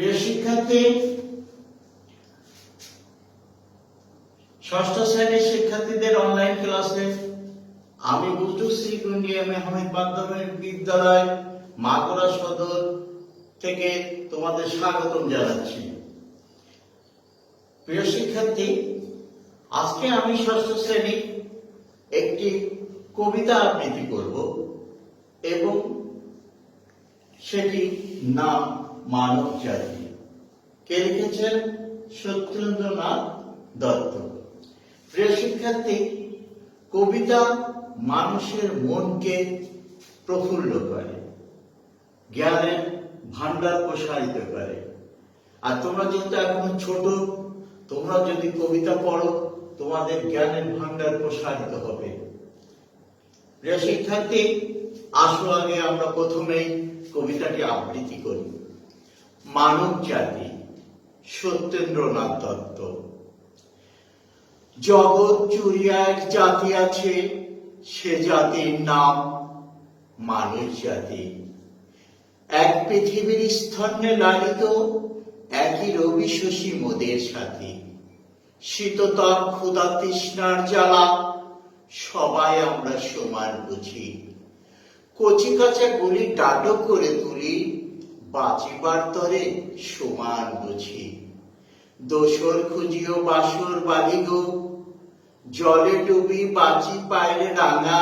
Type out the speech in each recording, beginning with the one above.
প্রিয় শিক্ষার্থী, ষষ্ঠ শ্রেণীর শিক্ষার্থীদের অনলাইন ক্লাসে আমি বুল্টু শ্রী গুন্ডিয়াম আহমেদ মাধ্যমিক বিদ্যালয় মাগুরা সদর থেকে তোমাদের স্বাগতম জানাচ্ছি। প্রিয় শিক্ষার্থী, আজকে আমি ষষ্ঠ শ্রেণী একটি কবিতা আবৃত্তি করব এবং সেটি নাম মানব জাতি। কে লিখেছেন? সত্যেন্দ্রনাথ দত্ত। প্রিয় শিক্ষার্থী, কবিতা মানুষের মনকে প্রফুল্ল করে, জ্ঞানের ভান্ডার প্রসারিত করে। আর তোমরা যেহেতু এখন ছোট, তোমরা যদি কবিতা পড়ো তোমাদের জ্ঞানের ভান্ডার প্রসারিত হবে। প্রিয় শিক্ষার্থী, আসো আগে আমরা প্রথমেই কবিতাটি আবৃত্তি করি। মানব জাতি, সত্যেন্দ্রনাথ দত্ত। জগৎ জুড়িয়া এক জাতি আছে, সে জাতির নাম মানব জাতি। এক পৃথিবীর স্তন্যে লালিত, একই রবি শশী মোদের সাথী। শীততর ক্ষুধা তৃষ্ণার জ্বালা, সবাই আমরা সমান বুঝি। কচি কাঁচা গুলি ডাটো করে তুলি, বাঁচিবার তরে সমান বুঝি। দোসর খুঁজিও বাসর বালিগো, জলে ডুবি বাঁচি পাইলে রাঙা।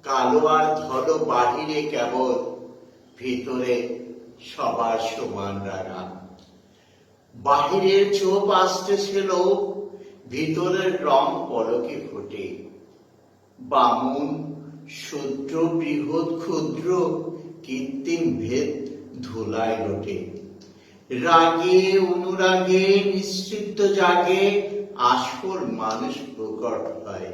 কালো আর ধলো বাহিরে কেবল, ভিতরে সবার সমান রাঙা। বাহিরের চোপ আসতেছিল, ভিতরের রং পলকে ফোটে। বামুন শূদ্র বৃহৎ ক্ষুদ্র, কৃত্রিম ভেদ ধুলায় লোটে। রাগে অনুরাগে নিশ্চিত জাগে, আসল মানুষ প্রকট হয়।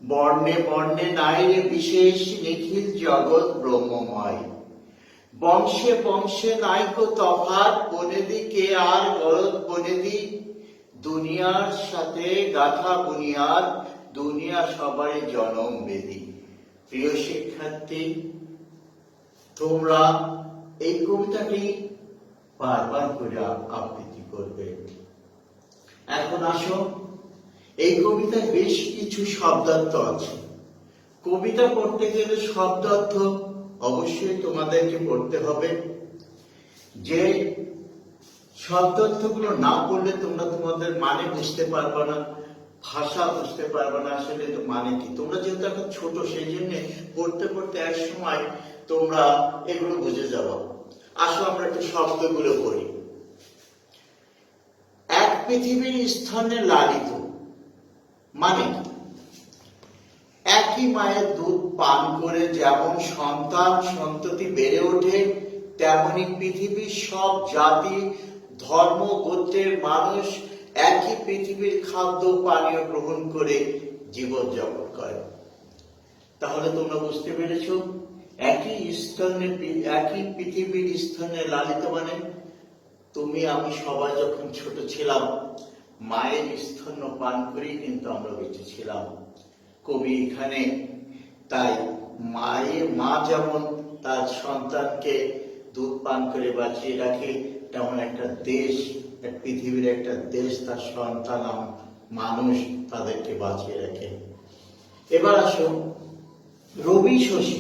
বর্ণে বর্ণে নাইরে বিশেষ, নিখিল জগৎ ব্রহ্মময়। বংশে বংশে নাইকো তফাৎ, বনেদি কে আর গরদ বনেদি। দুনিয়ার সাথে গাথা বুনিয়াদ, দুনিয়া সবারই জনম বেদি। প্রিয় শিক্ষার্থী, তোমরা এই কবিতাটি বারবার করে আবৃত্তি করবে। এখন আসো, এই কবিতায় বেশ কিছু শব্দার্থ আছে। কবিতা পড়তে গেলে শব্দার্থ অবশ্যই তোমাদেরকে পড়তে হবে। যে শব্দার্থগুলো না পড়লে তোমরা তোমাদের মানে বুঝতে পারবে না, ভাষা বুঝতে পারবে না আসলে তো মানে কি। তোমরা যেহেতু এখন ছোট, সেই জন্য পড়তে পড়তে এক সময় তোমরা এগুলো বুঝে যাবো। আসো আমরা একটু শব্দগুলো পড়ি। এক পৃথিবীর স্তন্যে লালিত মানে কি? একই মায়ের দুধ পান করে যেমন সন্তান সন্ততি বেড়ে ওঠে, তেমনি পৃথিবীর সব জাতি ধর্ম গোত্রের মানুষ একই পৃথিবীর খাদ্য পানীয় গ্রহণ করে জীবন যাপন করে। তাহলে তোমরা বুঝতে পেরেছো, একই পৃথিবীর স্তন্যে লালিত মানে তুমি আমি সবাই যখন ছোট ছিলাম মায়ের স্তন্য পান করেই কিন্তু আমরা বেঁচে ছিলাম। কবি এখানে তাই মা যেমন তার সন্তানকে দুধ পান করে বাঁচিয়ে রাখে, তেমন একটা দেশ, পৃথিবীর একটা দেশ তার সন্তান মানুষ তাদেরকে বাঁচিয়ে রাখে। এবার আসো রবি শশী।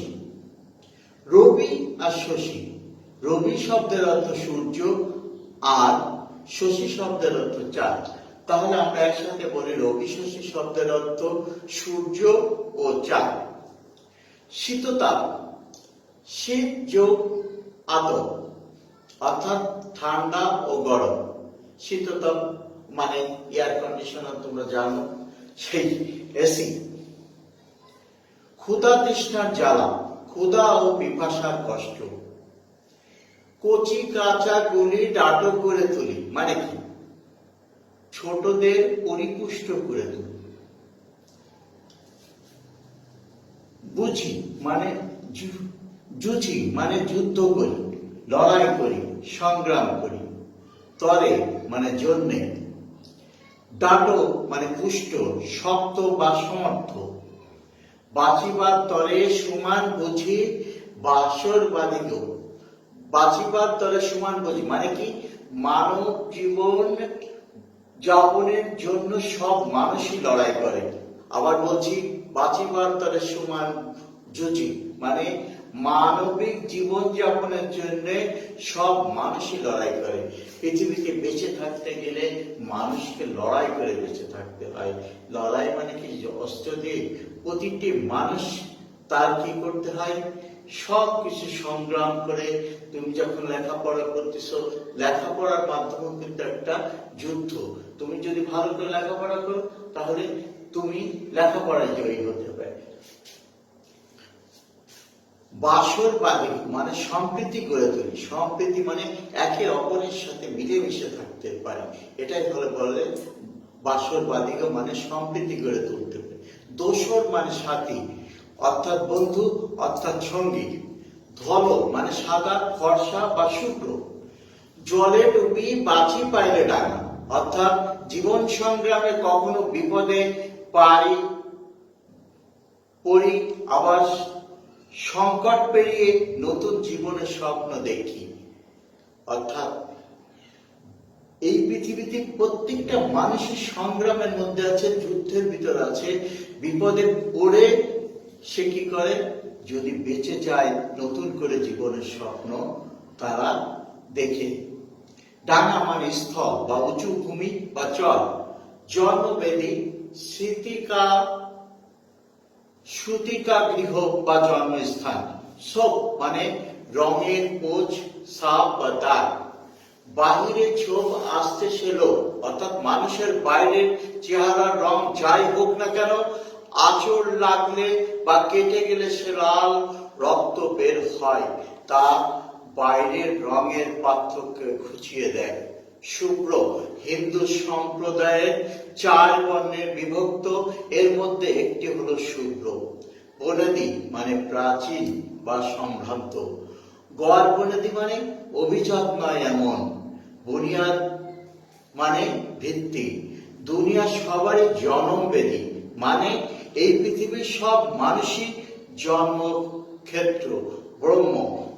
রবি আর শশী, রবি শব্দের অর্থ সূর্য আর শশী শব্দের অর্থ চাঁদ। তাহলে আমরা একসাথে বলি রবি শশী শব্দের অর্থ সূর্য ও চাঁদ। শীততাপ, শীত যোগ আতপ অর্থাৎ ঠান্ডা ও গরম। শীততাপ মানে এয়ার কন্ডিশনার, তোমরা জানো, সেই এসি। ক্ষুধা তৃষ্ণার জ্বালা, ক্ষুধা ও পিপাসার কষ্ট। কচি কাঁচা গুলি ডাটো করে তুলি মানে কি? ছোটদের পরিপুষ্ট করে তুলি। বুঝি মানে জুঝি মানে যুদ্ধ করি, লড়াই করি, সংগ্রাম করি। তরে মানে জন্যে। ডাটো মানে পুষ্ট, শক্ত বা সমর্থ। বাঁচিবার তরে সমান বুঝি, বাসর বাদিত বাঁচিবার তরে সমান বুঝি মানে কি, মানব জীবন যাপনের জন্য সব মানুষই লড়াই করে। আবার বলছি, বাঁচিবার তরে সমান যুজি মানে মানবিক জীবন যাপনের জন্য সব মানুষই লড়াই করে। পৃথিবীতে বেঁচে থাকতে গেলে মানুষকে লড়াই করে বেঁচে থাকতে হয়। লড়াই মানে কি, অস্ত্র দিয়ে প্রতিটি মানুষ তার কি করতে হয়, সব কিছু সংগ্রাম করে। তুমি যখন লেখাপড়া করতেছো, লেখাপড়ার মাধ্যমে কিন্তু একটা যুদ্ধ। তুমি যদি ভালো করে লেখাপড়া করো তাহলে তুমি লেখাপড়ায় জয়ী হতে পারে। বাসরবাদী মানে সম্প্রীতি গড়ে তুলি। সম্প্রীতি মানে একে অপরের সাথে মিলেমিশে থাকতে পারে, এটাই বলে বাসরবাদী মানে সম্প্রীতি গড়ে তুলতে পারে। দোসর মানে সাথী অর্থাৎ বন্ধু অর্থাৎ সঙ্গী। ধল মানে সাদা, ফর্সা বা শুভ্র। জলে ডুবি বাঁচি পাইলে ডাঙা অর্থাৎ জীবন সংগ্রামে কখনো বিপদে পড়ি, আবার সংকট পেরিয়ে নতুন জীবনের স্বপ্ন দেখি। অর্থাৎ এই পৃথিবীতে প্রত্যেকটা মানুষের সংগ্রামের মধ্যে আছে, যুদ্ধের ভিতর আছে। বিপদে পড়ে সে কি করে, যদি বেঁচে যায় নতুন করে জীবনের স্বপ্ন তারা দেখে। ডাঙা মানে স্থল বা উঁচু ভূমি বা চর। জন্মবেদী সুতিকা গৃহ বা জন্মস্থান। সব মানে রঙের কোচ, সাপ বা দাগ। বাহিরে ছোপ আসতে সেলো অর্থাৎ মানুষের বাইরের চেহারার রং যাই হোক না কেন, আঁচড় লাগলে বা কেটে গেলে সে লাল রক্ত বের হয়, তা বাইরের রঙের পার্থক্য ঘুচিয়ে দেয়। শুভ্র হিন্দু সম্প্রদায়ের 4 বর্ণের বিভক্ত, এর মধ্যে একটি হলো শুভ্র। বনেদি মানে প্রাচীন বা সম্ভ্রান্ত। গড় বনেদি মানে অভিজাত নয় এমন। বুনিয়াদ মানে ভিত্তি। দুনিয়া সবারই জন্মবেদী মানে এই পৃথিবীর সব মানুষই জন্মক্ষেত্র।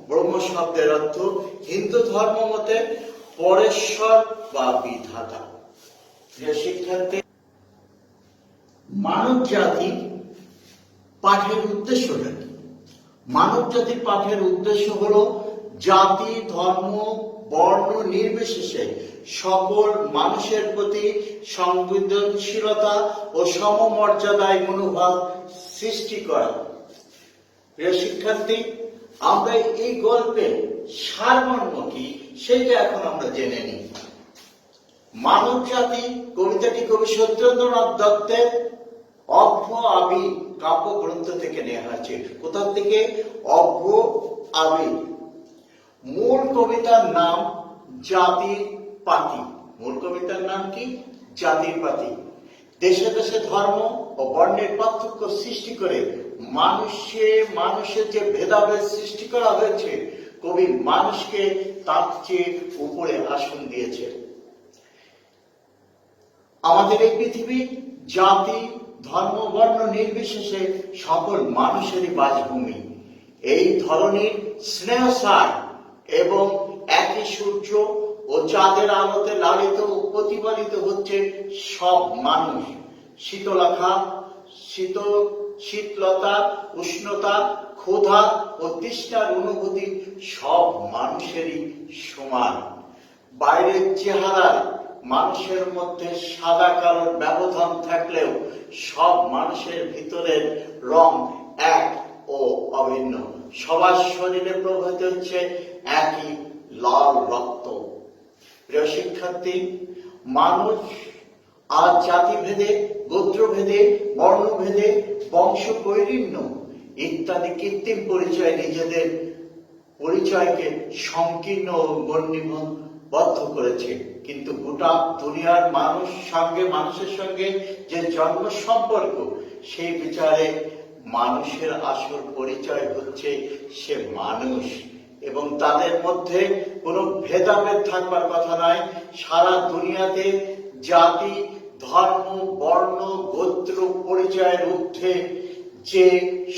ব্রহ্ম শব্দের অর্থ হিন্দু ধর্ম মতে পরেশ্বর বা বিধাতা। শিক্ষার্থী, মানব জাতি পাঠের উদ্দেশ্যটা কি? মানব জাতির পাঠের উদ্দেশ্য হলো জাতি, ধর্ম, বর্ণ নির্বিশেষে সকল মানুষের প্রতি সংবেদনশীলতা ও সমমর্যাদায় মনোভাব সৃষ্টি করা। প্রিয় শিক্ষার্থী, আমরা এই গল্পের সারমর্ম কি সেটা এখন আমরা জেনে নিই। মানব জাতি কবিতাটি কবি সত্যেন্দ্রনাথ দত্তের অভ্র আবির কাব্যগ্রন্থ থেকে নেওয়া হয়েছে। কোথা থেকে? অভ্র আবির। মূল কবিতার নাম জাতির পাতি। মূল কবিতার নাম কি? জাতির পাতি। দেশে দেশে ধর্ম ও বর্ণের পার্থক্য সৃষ্টি করে মানুষের যে ভেদাভেদ সৃষ্টি করা হয়েছে, কবি মানুষকে তার চেয়ে উপরে আসন দিয়েছে। আমাদের এই পৃথিবী জাতি, ধর্ম, বর্ণ নির্বিশেষে সকল মানুষেরই বাসভূমি। এই ধরনের স্নেহসার এবং একই সূর্য ও চাঁদের আলোতে লালিত ও প্রতিফলিত হচ্ছে সব মানুষ। শীতলতা, উষ্ণতা, ক্ষুধা ও তৃষ্ণার অনুভূতি সব মানুষেরই সমান। বাইরের চেহারায় মানুষের মধ্যে সাদা কালোর ব্যবধান থাকলেও সব মানুষের ভিতরের রং এক ও অভিন্ন। সবার শরীরে প্রবাহিত হচ্ছে একই লাল রক্ত। প্রিয় শিক্ষার্থী, মানুষ আজ জাতিভেদে, গোত্রভেদে, বর্ণভেদে, বংশ বৈরিণ্য ইত্যাদি কৃত্রিম পরিচয় নিজেদের পরিচয়কে সংকীর্ণ ও গণ্ডিবদ্ধ করেছে। কিন্তু গোটা দুনিয়ার মানুষের সঙ্গে যে জন্ম সম্পর্ক, সেই বিচারে মানুষের আসল পরিচয় হচ্ছে সে মানুষ, এবং তাদের মধ্যে কোনো ভেদাভেদ থাকবার কথা নয়। সারা দুনিয়াতে জাতি, ধর্ম, বর্ণ, গোত্র পরিচয়ের ঊর্ধ্বে যে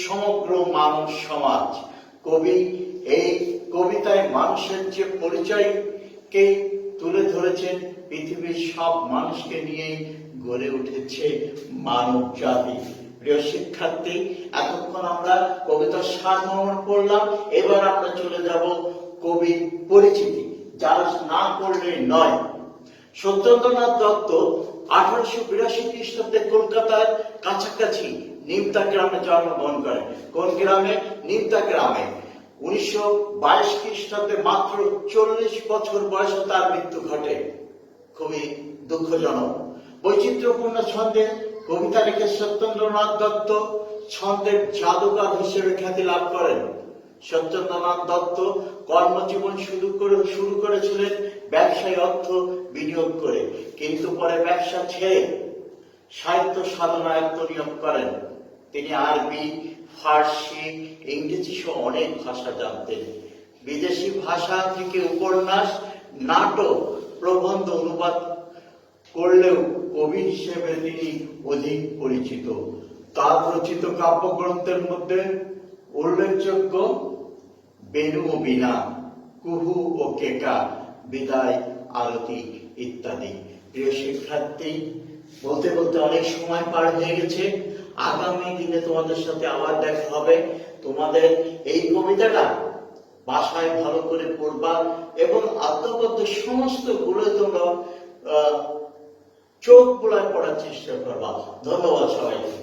সমগ্র মানব সমাজ। কবি এই কবিতায় মানুষের যে পরিচয়কে তুলে ধরেছেন, পৃথিবীর সব মানুষকে নিয়ে গড়ে উঠেছে মানব জাতি। প্রিয় শিক্ষার্থী, এতক্ষণ আমরা কবিতার সারমর্ম পড়লাম, এবার আমরা চলে যাব কবির পরিচিতি, যারা না পড়লে নয়। সত্যেন্দ্রনাথ দত্ত 1882 খ্রিস্টাব্দে কলকাতার কাছাকাছি নিমতা গ্রামে জন্মগ্রহণ করেন। কোন গ্রামে? নিমতা গ্রামে। 1922 খ্রিস্টাব্দে মাত্র 40 বছর বয়সে তার মৃত্যু ঘটে। খুবই দুঃখজনক। বৈচিত্র্যপূর্ণ ছন্দে কবিতা লিখে সত্যেন্দ্রনাথ দত্ত ছন্দের জাদুকর হিসেবে খ্যাতি লাভ করেন। সত্যেন্দ্রনাথ দত্ত কর্মজীবন শুরু করেছিলেন ব্যবসায়ী অর্থ বিনিয়োগ করে, কিন্তু পরে ব্যবসা ছেড়ে সাহিত্য সাধনায় আত্মনিয়োগ করেন। তিনি আরবি, ফার্সি, ইংরেজি সহ অনেক ভাষা জানতেন। বিদেশি ভাষা থেকে উপন্যাস, নাটক, প্রবন্ধ অনুবাদ করলেও কবি হিসেবে তিনি অধিক পরিচিত। তার রচিত কাব্যগ্রন্থের মধ্যে উল্লেখযোগ্য বেনু ও বীণা, কুহু ও কেকা, বিদায়, আরতি ইত্যাদি। প্রিয় শিক্ষার্থী, বলতে বলতে অনেক সময় পার হয়ে গেছে। আগামী দিনে তোমাদের সাথে আবার দেখা হবে। তোমাদের এই কবিতাটা বাসায় ভালো করে পড়বা এবং আত্মপদ্য সমস্ত গুলো তোমরা চোখ বুলায় পড়ার চেষ্টা করবা। ধন্যবাদ সবাইকে।